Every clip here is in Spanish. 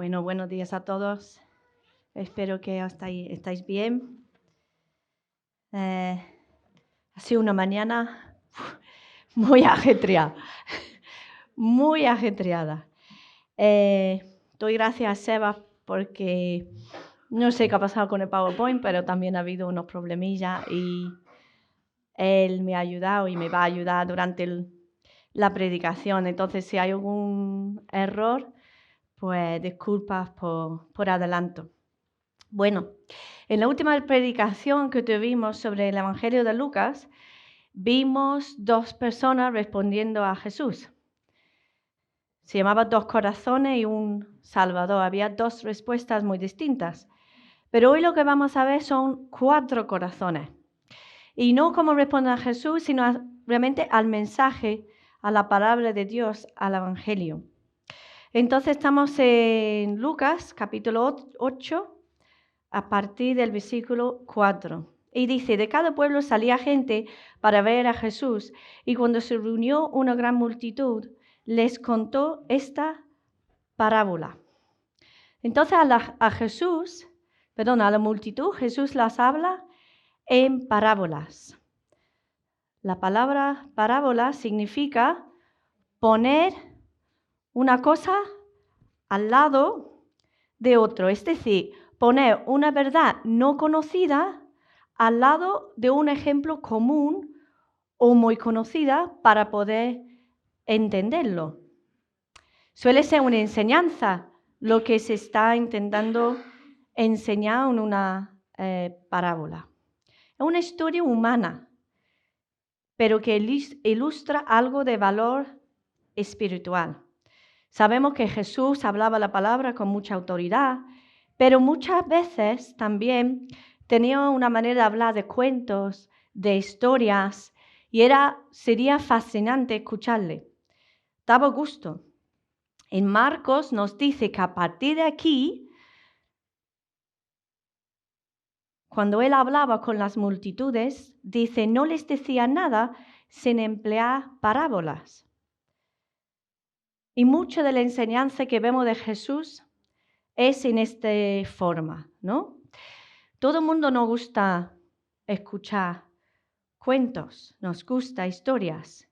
Bueno, buenos días a todos. Espero que estáis bien. Ha sido una mañana muy ajetreada, muy ajetreada. Doy gracias a Seba porque no sé qué ha pasado con el PowerPoint, pero también ha habido unos problemillas y él me ha ayudado y me va a ayudar durante la predicación. Entonces, si hay algún error, pues disculpas por adelanto. Bueno, en la última predicación que tuvimos sobre el Evangelio de Lucas, vimos dos personas respondiendo a Jesús. Se llamaba Dos Corazones y un Salvador. Había dos respuestas muy distintas. Pero hoy lo que vamos a ver son 4 corazones. Y no cómo responden a Jesús, sino realmente al mensaje, a la palabra de Dios, al Evangelio. Entonces estamos en Lucas, capítulo 8, a partir del versículo 4. Y dice, de cada pueblo salía gente para ver a Jesús, y cuando se reunió una gran multitud, les contó esta parábola. Entonces a la multitud, Jesús las habla en parábolas. La palabra parábola significa poner una cosa al lado de otro, es decir, poner una verdad no conocida al lado de un ejemplo común o muy conocida para poder entenderlo. Suele ser una enseñanza lo que se está intentando enseñar en una parábola. Es una historia humana, pero que ilustra algo de valor espiritual. Sabemos que Jesús hablaba la palabra con mucha autoridad, pero muchas veces también tenía una manera de hablar de cuentos, de historias, y sería fascinante escucharle. Daba gusto. En Marcos nos dice que a partir de aquí, cuando él hablaba con las multitudes, dice, no les decía nada sin emplear parábolas. Y mucha de la enseñanza que vemos de Jesús es en esta forma, ¿no? Todo el mundo nos gusta escuchar cuentos, nos gusta historias,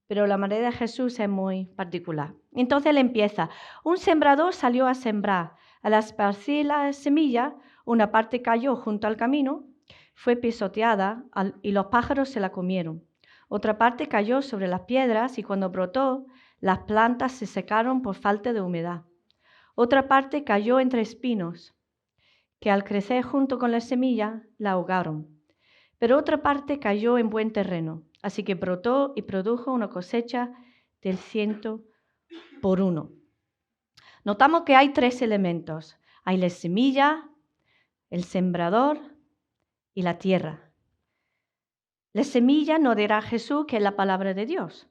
pero la manera de Jesús es muy particular. Entonces él empieza, un sembrador salió a sembrar, al esparcir la semilla, una parte cayó junto al camino, fue pisoteada y los pájaros se la comieron. Otra parte cayó sobre las piedras y cuando brotó, las plantas se secaron por falta de humedad. Otra parte cayó entre espinos, que al crecer junto con la semilla la ahogaron. Pero otra parte cayó en buen terreno, así que brotó y produjo una cosecha del 100 por 1. Notamos que hay 3 elementos. Hay la semilla, el sembrador y la tierra. La semilla nos dirá Jesús que es la palabra de Dios.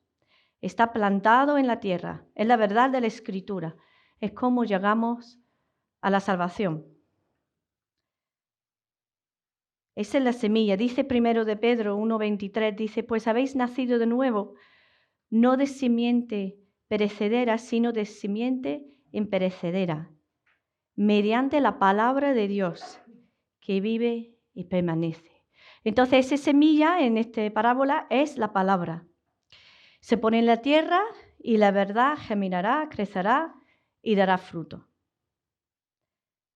Está plantado en la tierra, es la verdad de la Escritura. Es como llegamos a la salvación. Esa es la semilla. Dice primero de Pedro 1:23, dice, pues habéis nacido de nuevo, no de simiente perecedera, sino de simiente imperecedera, mediante la palabra de Dios, que vive y permanece. Entonces, esa semilla en esta parábola es la palabra. Se pone en la tierra y la verdad germinará, crecerá y dará fruto.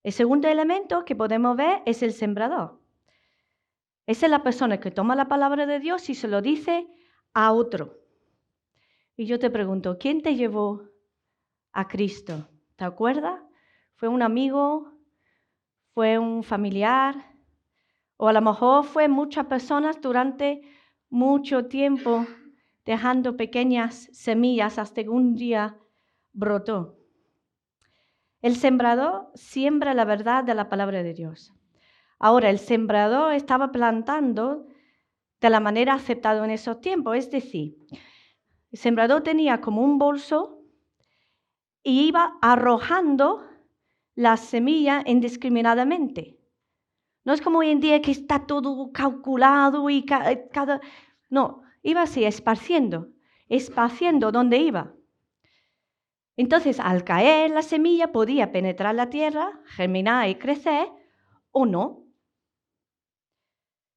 El segundo elemento que podemos ver es el sembrador. Esa es la persona que toma la palabra de Dios y se lo dice a otro. Y yo te pregunto, ¿quién te llevó a Cristo? ¿Te acuerdas? ¿Fue un amigo? ¿Fue un familiar? O a lo mejor fue muchas personas durante mucho tiempo dejando pequeñas semillas hasta que un día brotó. El sembrador siembra la verdad de la palabra de Dios. Ahora, el sembrador estaba plantando de la manera aceptada en esos tiempos, es decir, el sembrador tenía como un bolso y iba arrojando las semillas indiscriminadamente. No es como hoy en día que está todo calculado y cada... No, iba así, esparciendo donde iba. Entonces, al caer la semilla podía penetrar la tierra, germinar y crecer o no.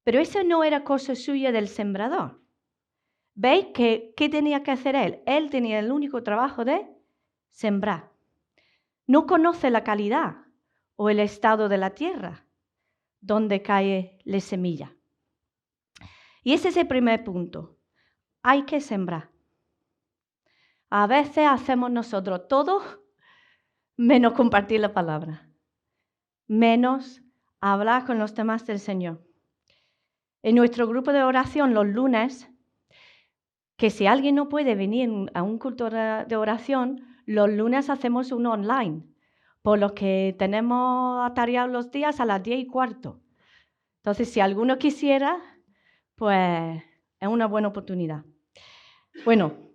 Pero eso no era cosa suya del sembrador. ¿Veis qué tenía que hacer él? Él tenía el único trabajo de sembrar. No conoce la calidad o el estado de la tierra donde cae la semilla. Y ese es el primer punto. Hay que sembrar. A veces hacemos nosotros todo menos compartir la palabra, menos hablar con los demás del Señor. En nuestro grupo de oración los lunes, que si alguien no puede venir a un culto de oración, los lunes hacemos uno online, por lo que tenemos atareados los días a las 10:15. Entonces, si alguno quisiera, pues es una buena oportunidad. Bueno,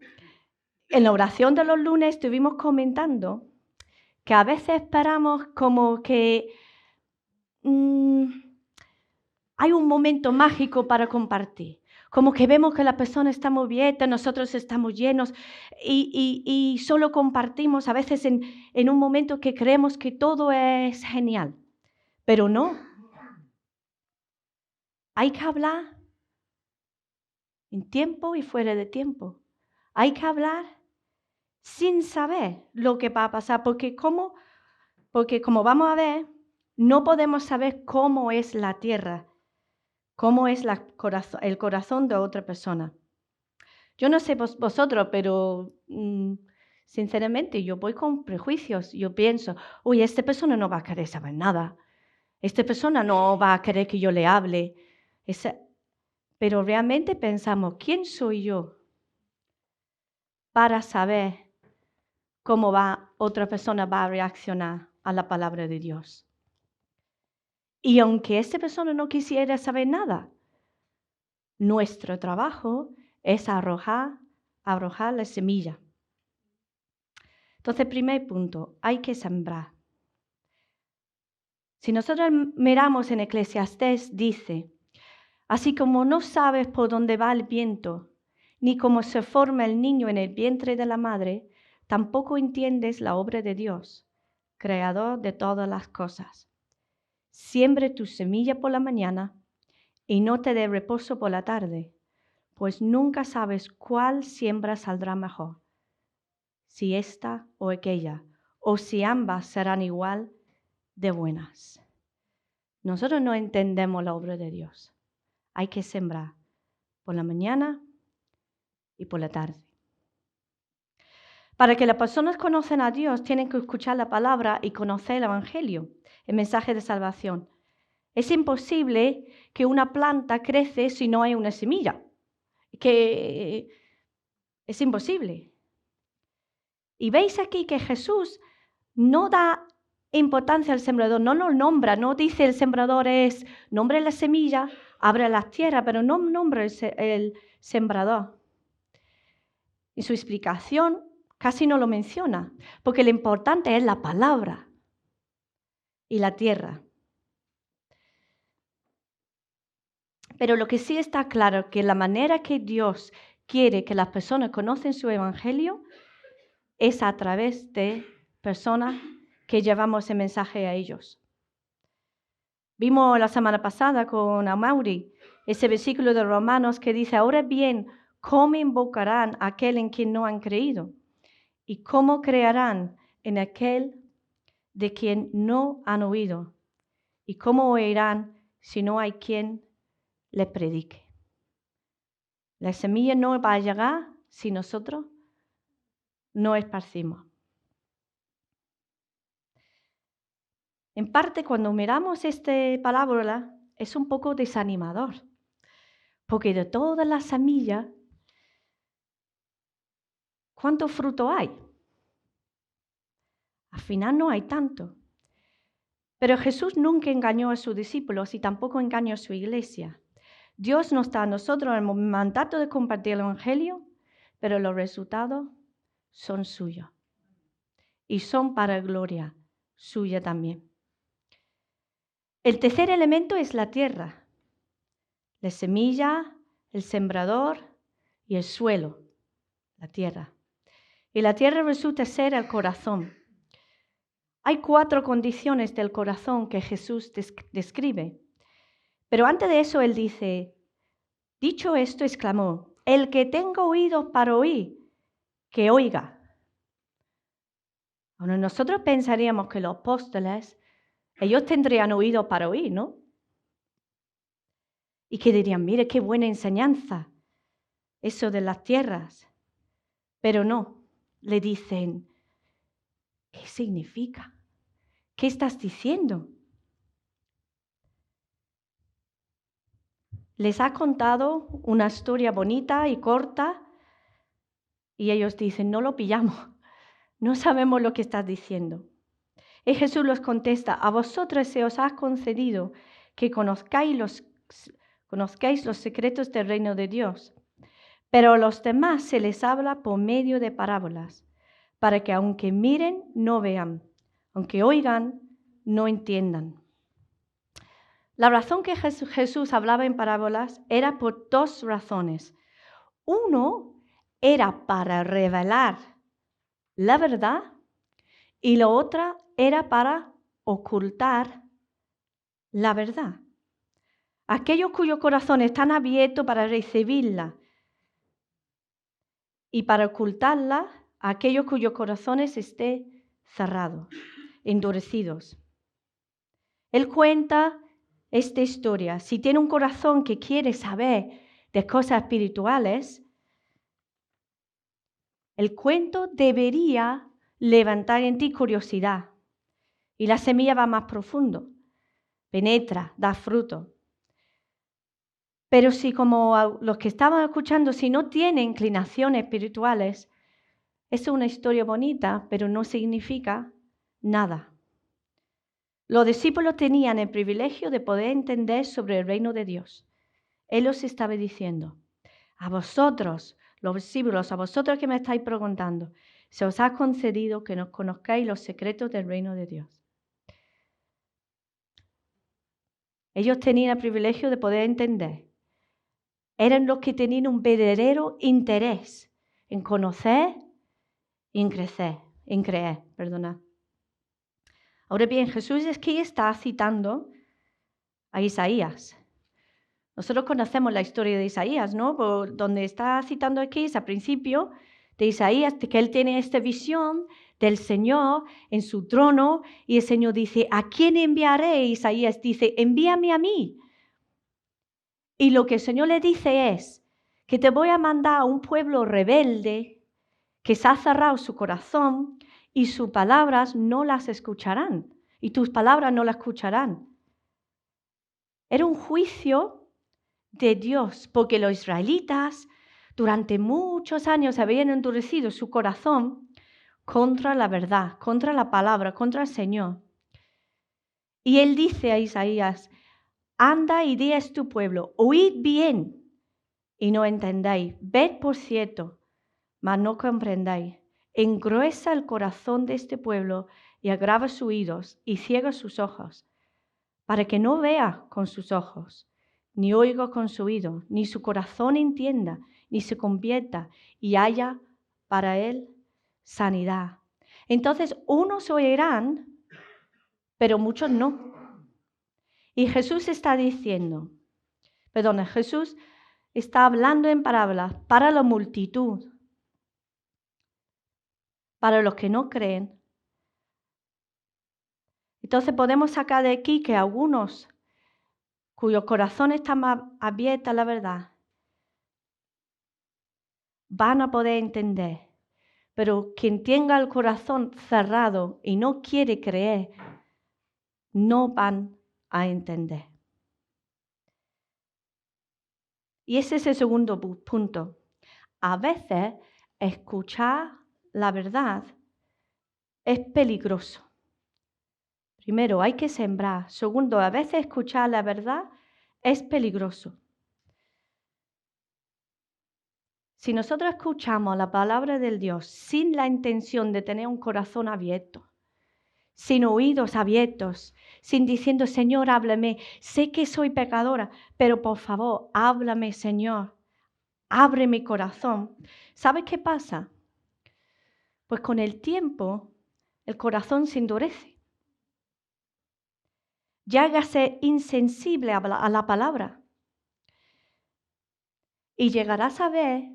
en la oración de los lunes estuvimos comentando que a veces esperamos como que hay un momento mágico para compartir. Como que vemos que la persona está muy bien, nosotros estamos llenos y solo compartimos a veces en un momento que creemos que todo es genial. Pero no. Hay que hablar en tiempo y fuera de tiempo. Hay que hablar sin saber lo que va a pasar, porque como vamos a ver, no podemos saber cómo es la tierra, cómo es el corazón de otra persona. Yo no sé vosotros, pero sinceramente yo voy con prejuicios. Yo pienso, uy, esta persona no va a querer saber nada. Esta persona no va a querer que yo le hable. Pero realmente pensamos, ¿quién soy yo para saber cómo otra persona va a reaccionar a la palabra de Dios? Y aunque esta persona no quisiera saber nada, nuestro trabajo es arrojar la semilla. Entonces, primer punto, hay que sembrar. Si nosotros miramos en Eclesiastés, dice, así como no sabes por dónde va el viento, ni cómo se forma el niño en el vientre de la madre, tampoco entiendes la obra de Dios, creador de todas las cosas. Siembre tu semilla por la mañana y no te dé reposo por la tarde, pues nunca sabes cuál siembra saldrá mejor, si esta o aquella, o si ambas serán igual de buenas. Nosotros no entendemos la obra de Dios. Hay que sembrar por la mañana y por la tarde. Para que las personas conozcan a Dios, tienen que escuchar la palabra y conocer el Evangelio, el mensaje de salvación. Es imposible que una planta crece si no hay una semilla. Es imposible. Y veis aquí que Jesús no da importancia al sembrador, no lo nombra, no dice el sembrador nombre la semilla, abre las tierras, pero no nombra el sembrador. En su explicación casi no lo menciona, porque lo importante es la palabra y la tierra. Pero lo que sí está claro es que la manera que Dios quiere que las personas conozcan su evangelio es a través de personas que llevamos el mensaje a ellos. Vimos la semana pasada con Amaury ese versículo de Romanos que dice, ahora bien, ¿cómo invocarán a aquel en quien no han creído? ¿Y cómo creerán en aquel de quien no han oído? ¿Y cómo oirán si no hay quien les predique? La semilla no va a llegar si nosotros no esparcimos. En parte, cuando miramos esta palabra, es un poco desanimador, porque de todas las semillas, ¿cuánto fruto hay? Al final no hay tanto. Pero Jesús nunca engañó a sus discípulos y tampoco engañó a su iglesia. Dios nos da a nosotros el mandato de compartir el Evangelio, pero los resultados son suyos. Y son para gloria suya también. El tercer elemento es la tierra, la semilla, el sembrador y el suelo, la tierra. Y la tierra resulta ser el corazón. Hay 4 condiciones del corazón que Jesús describe. Pero antes de eso Él dice, dicho esto, exclamó, el que tenga oídos para oír, que oiga. Bueno, nosotros pensaríamos que los apóstoles, ellos tendrían oídos para oír, ¿no? Y que dirían, mire qué buena enseñanza, eso de las tierras. Pero no, le dicen, ¿qué significa? ¿Qué estás diciendo? Les ha contado una historia bonita y corta y ellos dicen, no lo pillamos, no sabemos lo que estás diciendo. Y Jesús les contesta, a vosotros se os ha concedido que conozcáis los secretos del reino de Dios, pero a los demás se les habla por medio de parábolas, para que aunque miren, no vean, aunque oigan, no entiendan. La razón que Jesús hablaba en parábolas era por 2 razones. Uno era para revelar la verdad y la otra era para ocultar la verdad. Aquellos cuyos corazones están abiertos para recibirla y para ocultarla, aquellos cuyos corazones estén cerrados, endurecidos. Él cuenta esta historia. Si tiene un corazón que quiere saber de cosas espirituales, el cuento debería levantar en ti curiosidad. Y la semilla va más profundo, penetra, da fruto. Pero si como los que estaban escuchando, si no tienen inclinaciones espirituales, es una historia bonita, pero no significa nada. Los discípulos tenían el privilegio de poder entender sobre el reino de Dios. Él los estaba diciendo, a vosotros, los discípulos, a vosotros que me estáis preguntando, se os ha concedido que nos conozcáis los secretos del reino de Dios. Ellos tenían el privilegio de poder entender. Eran los que tenían un verdadero interés en conocer y en creer. Ahora bien, Jesús es que está citando a Isaías. Nosotros conocemos la historia de Isaías, ¿no? Por donde está citando aquí es al principio de Isaías, de que él tiene esta visión del Señor en su trono y el Señor dice, ¿a quién enviaré? Isaías dice, envíame a mí. Y lo que el Señor le dice es que te voy a mandar a un pueblo rebelde que se ha cerrado su corazón y sus palabras no las escucharán y tus palabras no las escucharán. Era un juicio de Dios porque los israelitas durante muchos años habían endurecido su corazón contra la verdad, contra la palabra, contra el Señor. Y él dice a Isaías, anda y di a tu pueblo, oíd bien y no entendáis, ved por cierto, mas no comprendáis. Engruesa el corazón de este pueblo y agrava sus oídos y ciega sus ojos, para que no vea con sus ojos, ni oiga con su oído, ni su corazón entienda, ni se convierta y haya para él sanidad. Entonces, unos oirán, pero muchos no. Y Jesús está diciendo, Jesús está hablando en parábolas para la multitud, para los que no creen. Entonces podemos sacar de aquí que algunos cuyos corazones están más abiertos a la verdad van a poder entender, pero quien tenga el corazón cerrado y no quiere creer, no van a entender. Y ese es el segundo punto. A veces escuchar la verdad es peligroso. Primero, hay que sembrar. Segundo, a veces escuchar la verdad es peligroso. Si nosotros escuchamos la palabra del Dios sin la intención de tener un corazón abierto, sin oídos abiertos, sin diciendo, Señor, háblame, sé que soy pecadora, pero por favor, háblame, Señor, abre mi corazón. ¿Sabes qué pasa? Pues con el tiempo el corazón se endurece. Llegase insensible a la palabra. Y llegarás a ver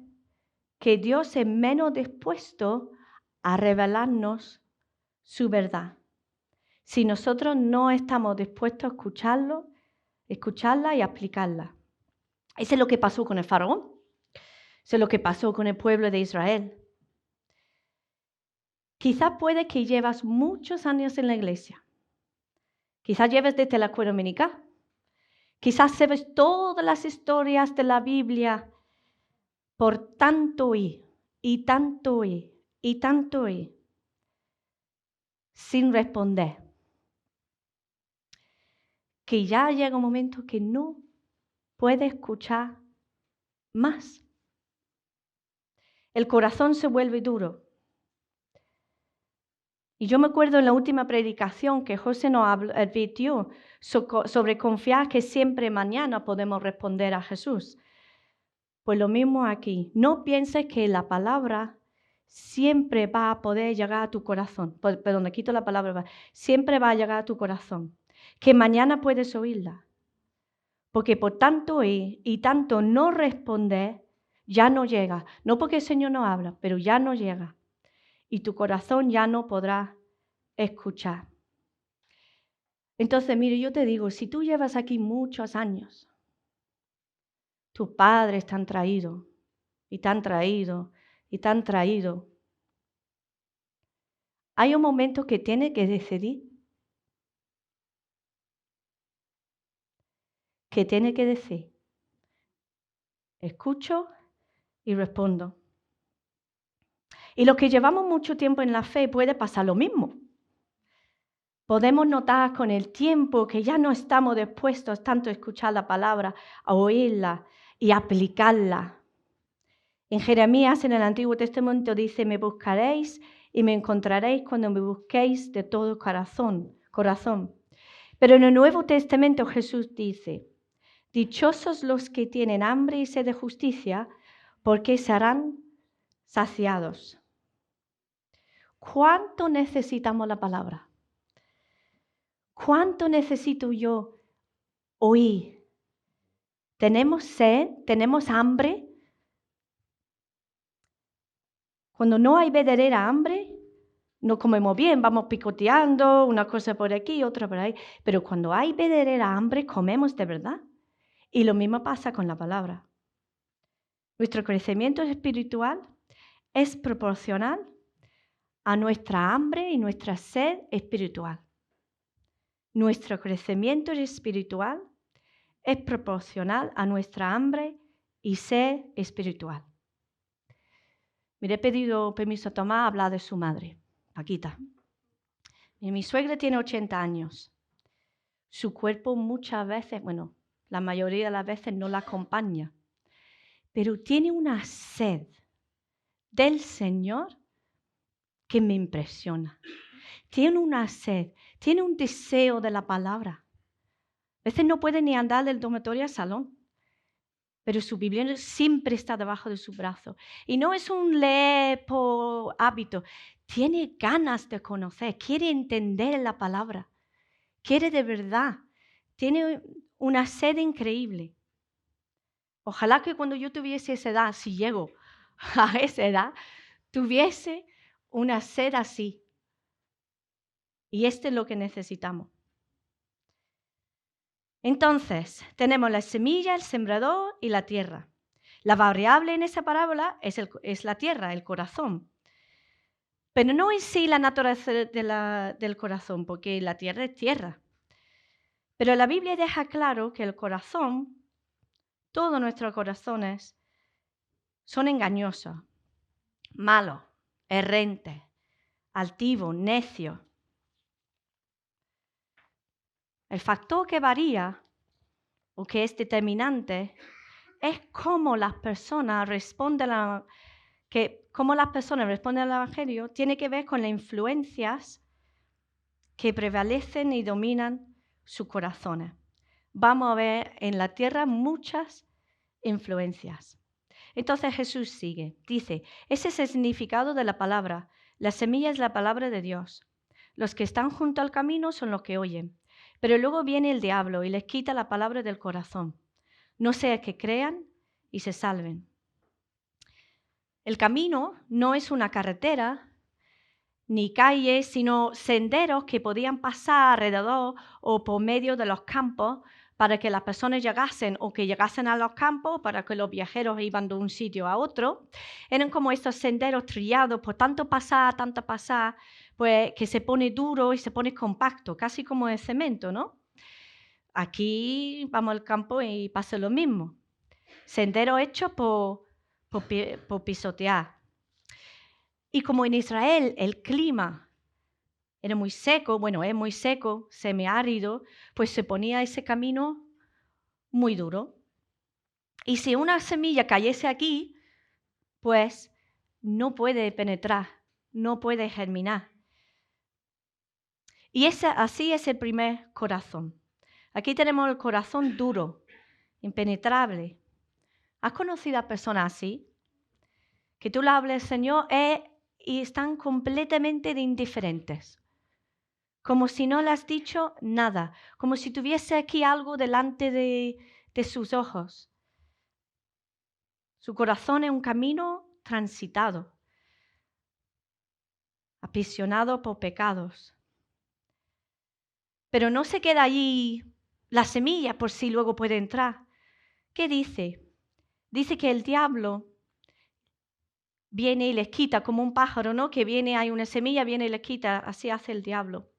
que Dios es menos dispuesto a revelarnos su verdad. Si nosotros no estamos dispuestos a escucharla y aplicarla. Eso es lo que pasó con el faraón. Eso es lo que pasó con el pueblo de Israel. Quizás puede que llevas muchos años en la iglesia. Quizás lleves desde la escuela dominical. Quizás sabes todas las historias de la Biblia por tanto oír, y tanto oír, y tanto oír, sin responder. Que ya llega un momento que no puede escuchar más. El corazón se vuelve duro. Y yo me acuerdo en la última predicación que José nos advirtió sobre confiar que siempre mañana podemos responder a Jesús. Pues lo mismo aquí. No pienses que la palabra siempre va a poder llegar a tu corazón. Perdón, le quito la palabra. Siempre va a llegar a tu corazón. Que mañana puedes oírla. Porque por tanto oír y tanto no responder, ya no llega. No porque el Señor no habla, pero ya no llega. Y tu corazón ya no podrá escuchar. Entonces, mire, yo te digo, si tú llevas aquí muchos años, tus padres te han traído, y te han traído, y te han traído, hay un momento que tienes que decidir. Que tiene que decir, escucho y respondo. Y los que llevamos mucho tiempo en la fe puede pasar lo mismo. Podemos notar con el tiempo que ya no estamos dispuestos tanto a escuchar la palabra, a oírla y a aplicarla. En Jeremías, en el Antiguo Testamento, dice, me buscaréis y me encontraréis cuando me busquéis de todo corazón. Pero en el Nuevo Testamento Jesús dice, dichosos los que tienen hambre y sed de justicia, porque serán saciados. ¿Cuánto necesitamos la palabra? ¿Cuánto necesito yo oír? ¿Tenemos sed? ¿Tenemos hambre? Cuando no hay verdadera hambre, no comemos bien, vamos picoteando, una cosa por aquí, otra por ahí. Pero cuando hay verdadera hambre, comemos de verdad. Y lo mismo pasa con la palabra. Nuestro crecimiento espiritual es proporcional a nuestra hambre y nuestra sed espiritual. Nuestro crecimiento espiritual es proporcional a nuestra hambre y sed espiritual. Me he pedido permiso a Tomás a hablar de su madre, Paquita. Y mi suegra tiene 80 años. Su cuerpo muchas veces, bueno, la mayoría de las veces no la acompaña, pero tiene una sed del Señor que me impresiona. Tiene una sed, tiene un deseo de la palabra. A veces no puede ni andar del dormitorio al salón, pero su Biblia siempre está debajo de su brazo. Y no es un leer por hábito, tiene ganas de conocer, quiere entender la palabra, quiere de verdad, tiene una sed increíble. Ojalá que cuando yo tuviese esa edad, si llego a esa edad, tuviese una sed así. Y esto es lo que necesitamos. Entonces, tenemos la semilla, el sembrador y la tierra. La variable en esa parábola es la tierra, el corazón. Pero no en sí la naturaleza del corazón, porque la tierra es tierra. Pero la Biblia deja claro que el corazón, todos nuestros corazones, son engañosos, malos, errantes, altivos, necios. El factor que varía o que es determinante es cómo las personas responden al Evangelio. Tiene que ver con las influencias que prevalecen y dominan sus corazones. Vamos a ver en la tierra muchas influencias. Entonces Jesús sigue, dice, ese es el significado de la palabra. La semilla es la palabra de Dios. Los que están junto al camino son los que oyen. Pero luego viene el diablo y les quita la palabra del corazón. No sea que crean y se salven. El camino no es una carretera ni calles, sino senderos que podían pasar alrededor o por medio de los campos para que las personas llegasen o que llegasen a los campos, para que los viajeros iban de un sitio a otro. Eran como estos senderos trillados por tanto pasar, pues que se pone duro y se pone compacto, casi como el cemento, ¿no? Aquí vamos al campo y pasa lo mismo. Senderos hechos por pisotear. Y como en Israel el clima era muy seco, bueno, es muy seco, semiárido, pues se ponía ese camino muy duro. Y si una semilla cayese aquí, pues no puede penetrar, no puede germinar. Y así es el primer corazón. Aquí tenemos el corazón duro, impenetrable. ¿Has conocido a personas así? Que tú le hables, Señor, y están completamente indiferentes. Como si no le has dicho nada, como si tuviese aquí algo delante de sus ojos. Su corazón es un camino transitado, aprisionado por pecados. Pero no se queda allí la semilla por si luego puede entrar. ¿Qué dice? Dice que el diablo viene y les quita como un pájaro, ¿no? Que viene, hay una semilla, viene y les quita, así hace el diablo.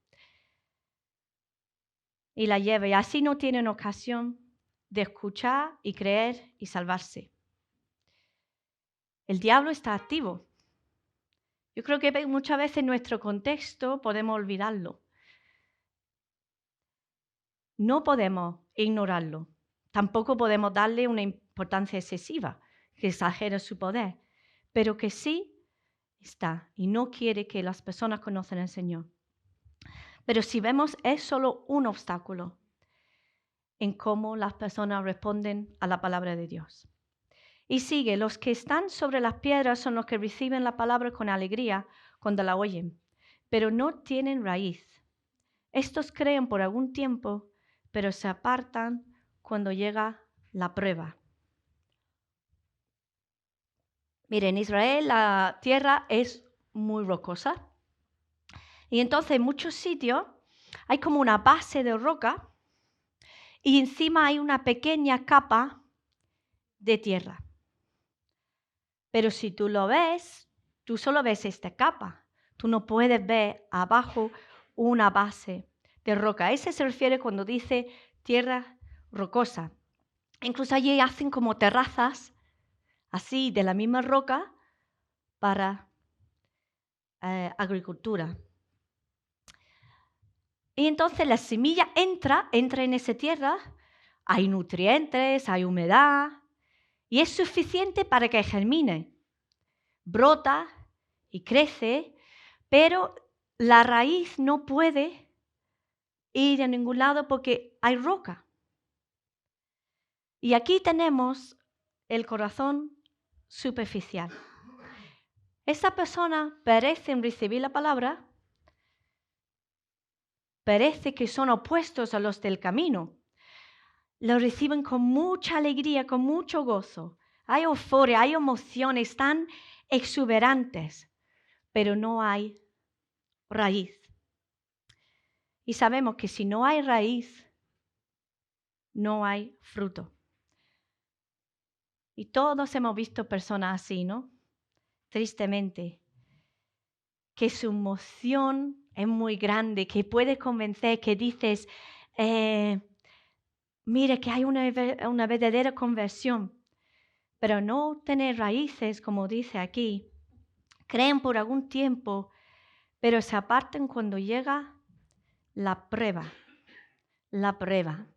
Y la lleva, y así no tienen ocasión de escuchar y creer y salvarse. El diablo está activo. Yo creo que muchas veces en nuestro contexto podemos olvidarlo. No podemos ignorarlo. Tampoco podemos darle una importancia excesiva que exagere su poder, pero que sí está y no quiere que las personas conozcan al Señor. Pero si vemos, es solo un obstáculo en cómo las personas responden a la palabra de Dios. Y sigue, los que están sobre las piedras son los que reciben la palabra con alegría cuando la oyen, pero no tienen raíz. Estos creen por algún tiempo, pero se apartan cuando llega la prueba. Mire, en Israel la tierra es muy rocosa. Y entonces en muchos sitios hay como una base de roca y encima hay una pequeña capa de tierra. Pero si tú lo ves, tú solo ves esta capa. Tú no puedes ver abajo una base de roca. Ese se refiere cuando dice tierra rocosa. Incluso allí hacen como terrazas, así, de la misma roca para agricultura. Y entonces la semilla entra en esa tierra, hay nutrientes, hay humedad, y es suficiente para que germine. Brota y crece, pero la raíz no puede ir a ningún lado porque hay roca. Y aquí tenemos el corazón superficial. Esa persona parece recibir la palabra, parece que son opuestos a los del camino. Lo reciben con mucha alegría, con mucho gozo. Hay euforia, hay emociones tan exuberantes, pero no hay raíz. Y sabemos que si no hay raíz, no hay fruto. Y todos hemos visto personas así, ¿no? Tristemente, que su emoción es muy grande, que puede convencer, que dices, mire que hay una verdadera conversión, pero no tener raíces, como dice aquí. Creen por algún tiempo, pero se apartan cuando llega la prueba. La prueba.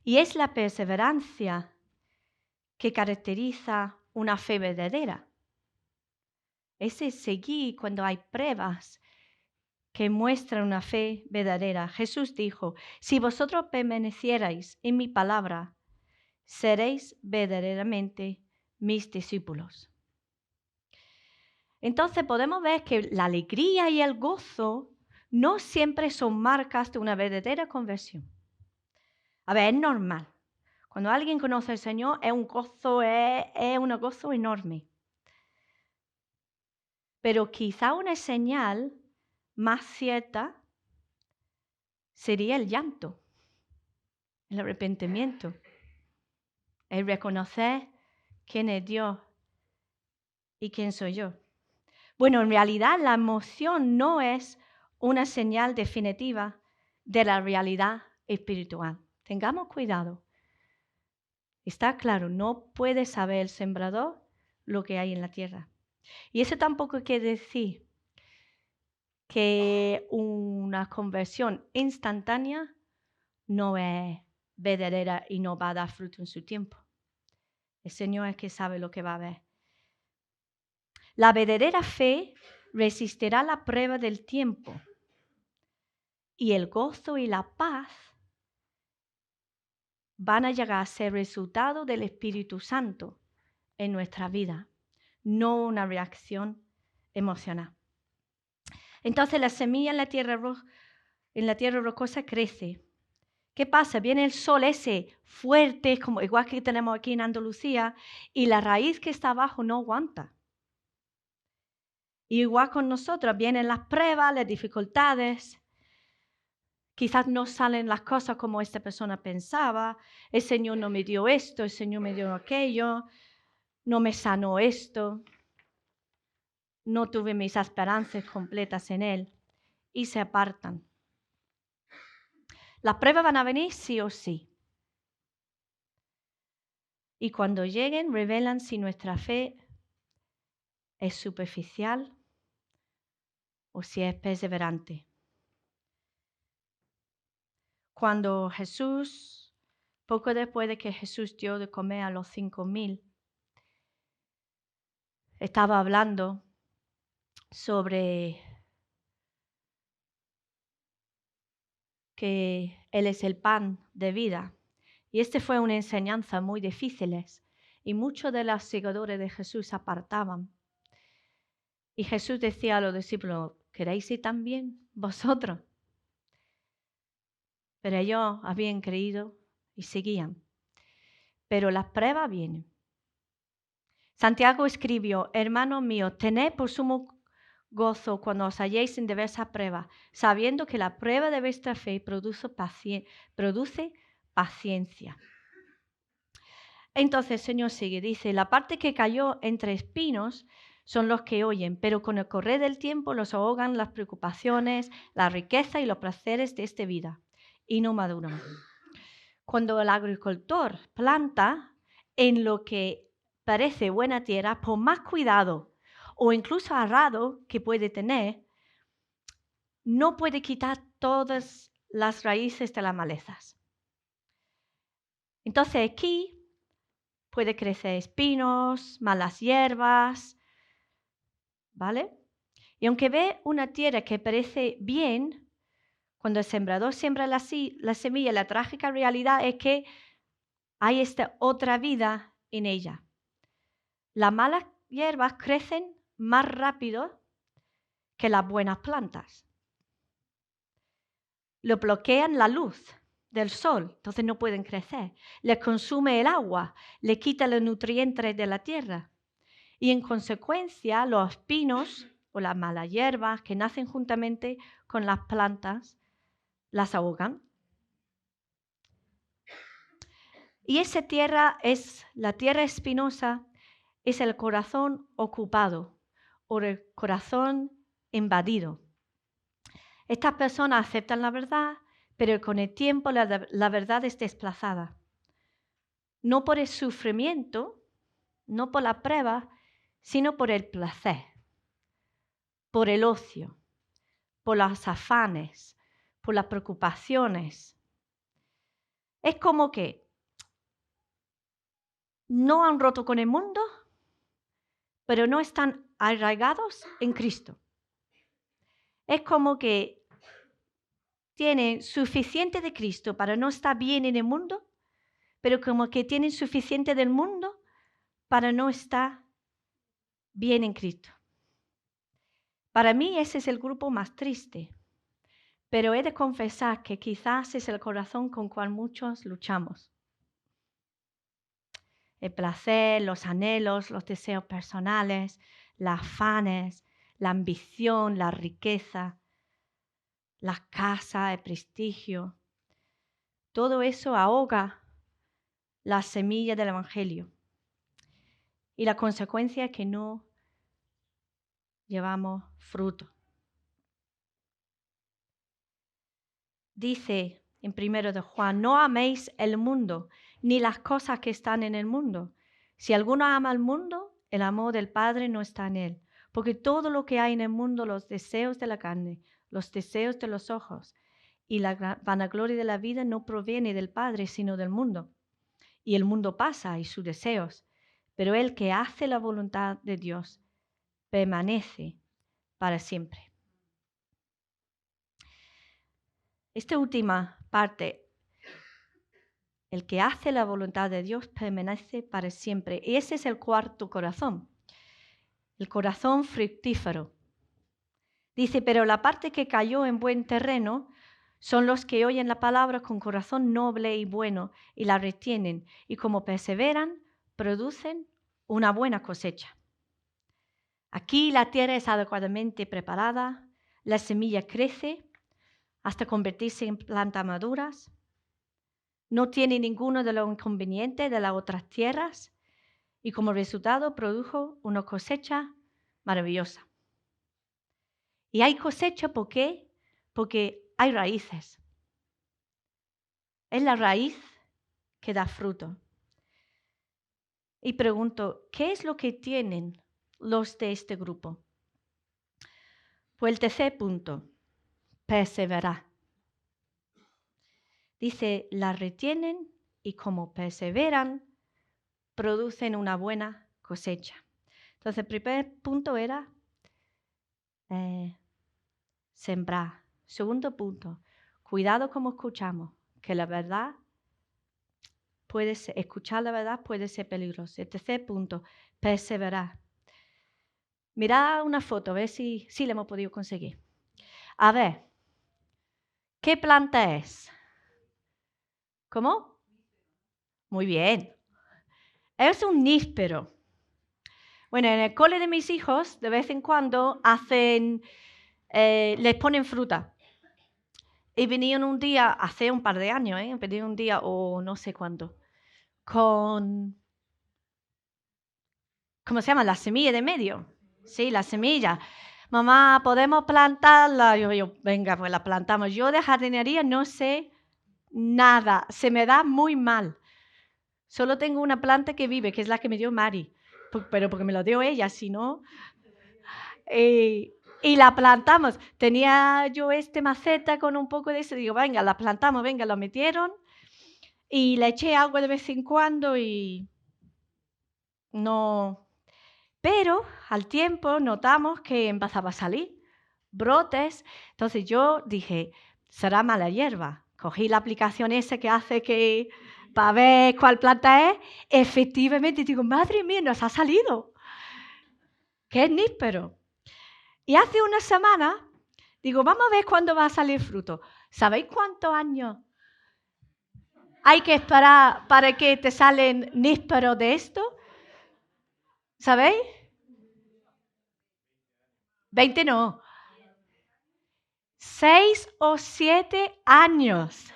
Y es la perseverancia que caracteriza una fe verdadera. Ese seguir cuando hay pruebas que muestran una fe verdadera. Jesús dijo, si vosotros permanecierais en mi palabra, seréis verdaderamente mis discípulos. Entonces podemos ver que la alegría y el gozo no siempre son marcas de una verdadera conversión. A ver, es normal. Cuando alguien conoce al Señor es un gozo enorme. Pero quizá una señal más cierta sería el llanto, el arrepentimiento, el reconocer quién es Dios y quién soy yo. Bueno, en realidad la emoción no es una señal definitiva de la realidad espiritual. Tengamos cuidado. Está claro, no puede saber el sembrador lo que hay en la tierra. Y eso tampoco quiere decir que una conversión instantánea no es verdadera y no va a dar fruto en su tiempo. El Señor es que sabe lo que va a haber. La verdadera fe resistirá la prueba del tiempo y el gozo y la paz van a llegar a ser resultado del Espíritu Santo en nuestra vida, no una reacción emocional. Entonces la semilla en la tierra rocosa crece. ¿Qué pasa? Viene el sol ese fuerte, como igual que tenemos aquí en Andalucía, y la raíz que está abajo no aguanta. Y igual con nosotros, vienen las pruebas, las dificultades. Quizás no salen las cosas como esta persona pensaba. El Señor no me dio esto, el Señor me dio aquello, no me sanó esto. No tuve mis esperanzas completas en Él. Y se apartan. Las pruebas van a venir sí o sí. Y cuando lleguen, revelan si nuestra fe es superficial o si es perseverante. Cuando Jesús, poco después de que Jesús dio de comer a los 5,000, estaba hablando sobre que Él es el pan de vida. Y fue una enseñanza muy difícil y muchos de los seguidores de Jesús se apartaban. Y Jesús decía a los discípulos, ¿queréis ir también vosotros? Pero ellos habían creído y seguían. Pero las pruebas vienen. Santiago escribió, hermanos míos, tened por sumo gozo cuando os halléis en diversas pruebas, sabiendo que la prueba de vuestra fe produce paciencia. Entonces el Señor sigue, dice, la parte que cayó entre espinos son los que oyen, pero con el correr del tiempo los ahogan las preocupaciones, la riqueza y los placeres de esta vida, y no maduran. Cuando el agricultor planta en lo que parece buena tierra, por más cuidado o incluso arado que puede tener, no puede quitar todas las raíces de las malezas. Entonces aquí puede crecer espinos, malas hierbas, ¿vale? Y aunque ve una tierra que parece bien, cuando el sembrador siembra la semilla, la trágica realidad es que hay esta otra vida en ella. Las malas hierbas crecen más rápido que las buenas plantas. Lo bloquean la luz del sol, entonces no pueden crecer. Les consume el agua, le quita los nutrientes de la tierra. Y en consecuencia, los espinos o las malas hierbas que nacen juntamente con las plantas las ahogan. Y esa tierra la tierra espinosa, es el corazón ocupado o el corazón invadido. Estas personas aceptan la verdad, pero con el tiempo la verdad es desplazada. No por el sufrimiento, no por la prueba, sino por el placer, por el ocio, por los afanes, por las preocupaciones. Es como que no han roto con el mundo, pero no están arraigados en Cristo. Es como que tienen suficiente de Cristo para no estar bien en el mundo, pero como que tienen suficiente del mundo para no estar bien en Cristo. Para mí ese es el grupo más triste, pero he de confesar que quizás es el corazón con cual muchos luchamos. El placer, los anhelos, los deseos personales, los afanes, la ambición, la riqueza, la casa, el prestigio. Todo eso ahoga la semilla del Evangelio. Y la consecuencia es que no llevamos fruto. Dice en 1 de Juan, no améis el mundo, ni las cosas que están en el mundo. Si alguno ama al mundo, el amor del Padre no está en él. Porque todo lo que hay en el mundo, los deseos de la carne, los deseos de los ojos y la vanagloria de la vida no proviene del Padre, sino del mundo. Y el mundo pasa y sus deseos, pero el que hace la voluntad de Dios permanece para siempre. Esta última parte, el que hace la voluntad de Dios permanece para siempre. Y ese es el cuarto corazón, el corazón fructífero. Dice, pero la parte que cayó en buen terreno son los que oyen la palabra con corazón noble y bueno y la retienen. Y como perseveran, producen una buena cosecha. Aquí la tierra es adecuadamente preparada, la semilla crece hasta convertirse en plantas maduras. No tiene ninguno de los inconvenientes de las otras tierras y como resultado produjo una cosecha maravillosa. Y hay cosecha, ¿por qué? Porque hay raíces. Es la raíz que da fruto. Y pregunto, ¿qué es lo que tienen los de este grupo? Pues el tercer punto, perseverar. Dice, la retienen y como perseveran, producen una buena cosecha. Entonces, el primer punto era sembrar. Segundo punto, cuidado como escuchamos, que la verdad puede ser, escuchar la verdad puede ser peligroso. El tercer punto, perseverar. Mirad una foto, a ver si la hemos podido conseguir. A ver, ¿qué planta es? ¿Cómo? Muy bien. Es un níspero. Bueno, en el cole de mis hijos, de vez en cuando les ponen fruta. Y venían un día, hace un par de años, venían un día o no sé cuándo, con, ¿cómo se llama? La semilla de medio. Sí, la semilla. Mamá, ¿podemos plantarla? Yo, venga, pues la plantamos. Yo de jardinería no sé nada, se me da muy mal. Solo tengo una planta que vive, que es la que me dio Mari, pero porque me lo dio ella, si no... y la plantamos. Tenía yo maceta con un poco de eso. Digo, venga, la plantamos, venga, lo metieron. Y le eché agua de vez en cuando y no... Pero al tiempo notamos que empezaba a salir brotes. Entonces yo dije, será mala hierba. Cogí la aplicación esa que hace que... para ver cuál planta es. Efectivamente, digo, madre mía, nos ha salido. ¡Qué níspero! Y hace una semana, digo, vamos a ver cuándo va a salir fruto. ¿Sabéis cuántos años hay que esperar para que te salen nísperos de esto? ¿Sabéis? 20 no. 6 o 7 años.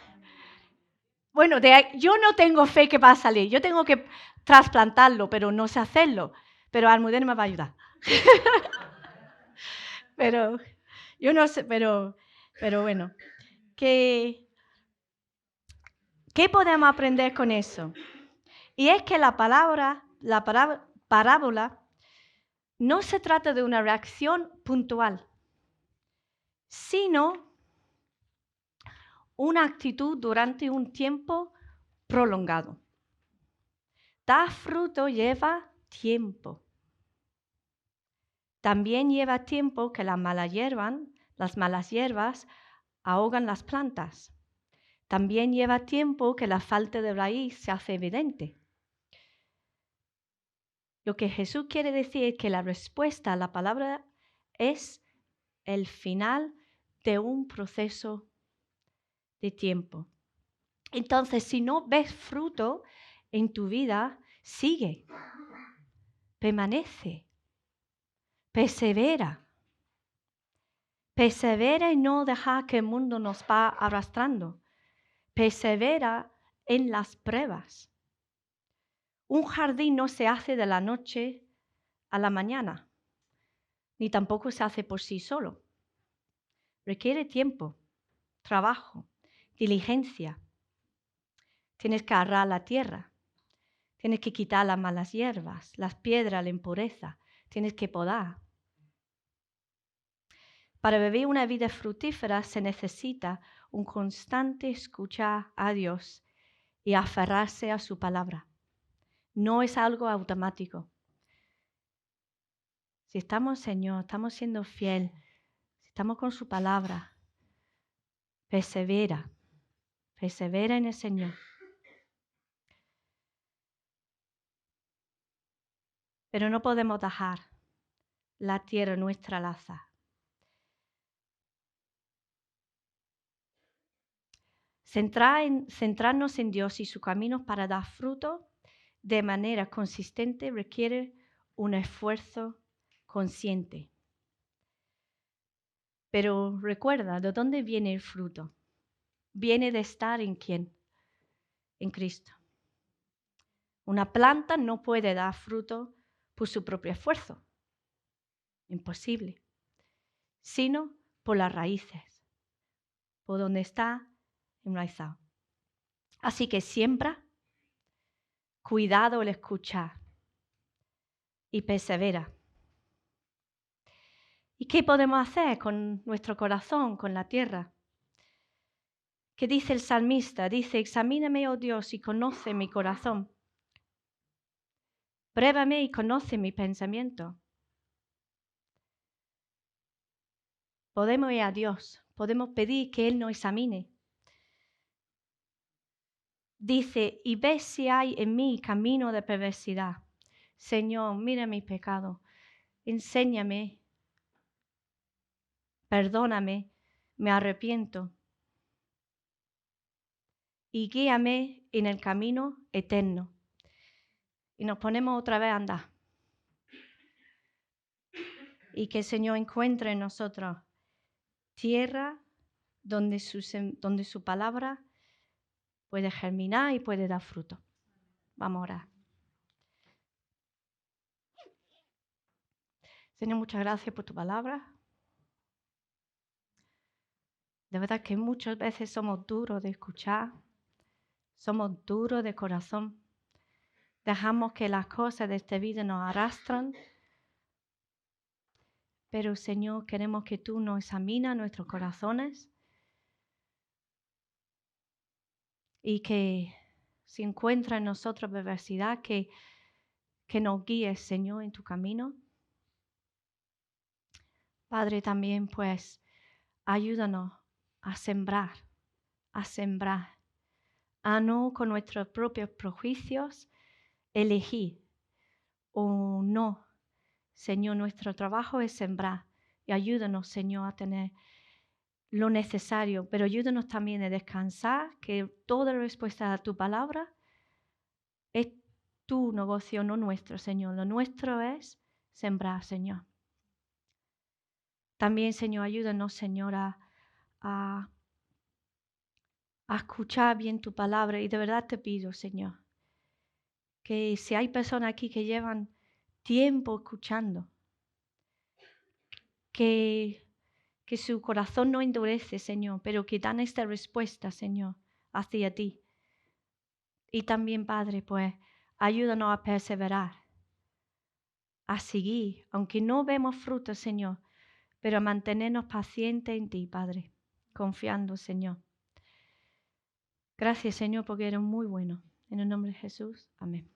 Bueno, yo no tengo fe que va a salir. Yo tengo que trasplantarlo, pero no sé hacerlo. Pero Almudena me va a ayudar. Pero yo no sé, pero bueno. ¿Qué podemos aprender con eso? Y es que la parábola no se trata de una reacción puntual, sino una actitud durante un tiempo prolongado. Dar fruto lleva tiempo. También lleva tiempo que las malas hierbas ahogan las plantas. También lleva tiempo que la falta de raíz se hace evidente. Lo que Jesús quiere decir es que la respuesta a la palabra es el final de un proceso de tiempo. Entonces, si no ves fruto en tu vida, sigue, permanece, persevera. Persevera y no deja que el mundo nos va arrastrando. Persevera en las pruebas. Un jardín no se hace de la noche a la mañana, ni tampoco se hace por sí solo. Requiere tiempo, trabajo, diligencia. Tienes que arar la tierra, tienes que quitar las malas hierbas, las piedras, la impureza, tienes que podar. Para vivir una vida fructífera se necesita un constante escuchar a Dios y aferrarse a su palabra. No es algo automático. Si estamos, Señor, estamos siendo fiel, si estamos con su palabra, persevera en el Señor. Pero no podemos dejar la tierra nuestra al azar. Centrarnos en Dios y su camino para dar fruto de manera consistente requiere un esfuerzo consciente. Pero recuerda, ¿de dónde viene el fruto? Viene de estar en ¿quién? En Cristo. Una planta no puede dar fruto por su propio esfuerzo. Imposible. Sino por las raíces, por donde está enraizado. Así que siembra, cuidado al escuchar y persevera. ¿Y qué podemos hacer con nuestro corazón, con la tierra? ¿Qué dice el salmista? Dice, examíname, oh Dios, y conoce mi corazón. Pruébame y conoce mi pensamiento. Podemos ir a Dios, podemos pedir que Él nos examine. Dice, y ve si hay en mí camino de perversidad. Señor, mira mis pecados, enséñame, perdóname, me arrepiento. Y guíame en el camino eterno. Y nos ponemos otra vez a andar. Y que el Señor encuentre en nosotros tierra donde su palabra puede germinar y puede dar fruto. Vamos a orar. Señor, muchas gracias por tu palabra. De verdad que muchas veces somos duros de escuchar, somos duros de corazón. Dejamos que las cosas de esta vida nos arrastran. Pero, Señor, queremos que tú nos examinas nuestros corazones y que si encuentra en nosotros perversidad, que nos guíes, Señor, en tu camino. Padre, también pues ayúdanos a sembrar, a no con nuestros propios prejuicios elegir o no. Señor, nuestro trabajo es sembrar y ayúdanos, Señor, a tener lo necesario, pero ayúdanos también a descansar, que toda respuesta a tu palabra es tu negocio, no nuestro, Señor. Lo nuestro es sembrar, Señor. También, Señor, ayúdanos, Señor, a escuchar bien tu palabra. Y de verdad te pido, Señor, que si hay personas aquí que llevan tiempo escuchando, que su corazón no endurece, Señor, pero que dan esta respuesta, Señor, hacia ti. Y también, Padre, pues, ayúdanos a perseverar, a seguir, aunque no vemos frutos, Señor, pero a mantenernos pacientes en ti, Padre, confiando, Señor. Gracias, Señor, porque eres muy bueno. En el nombre de Jesús, amén.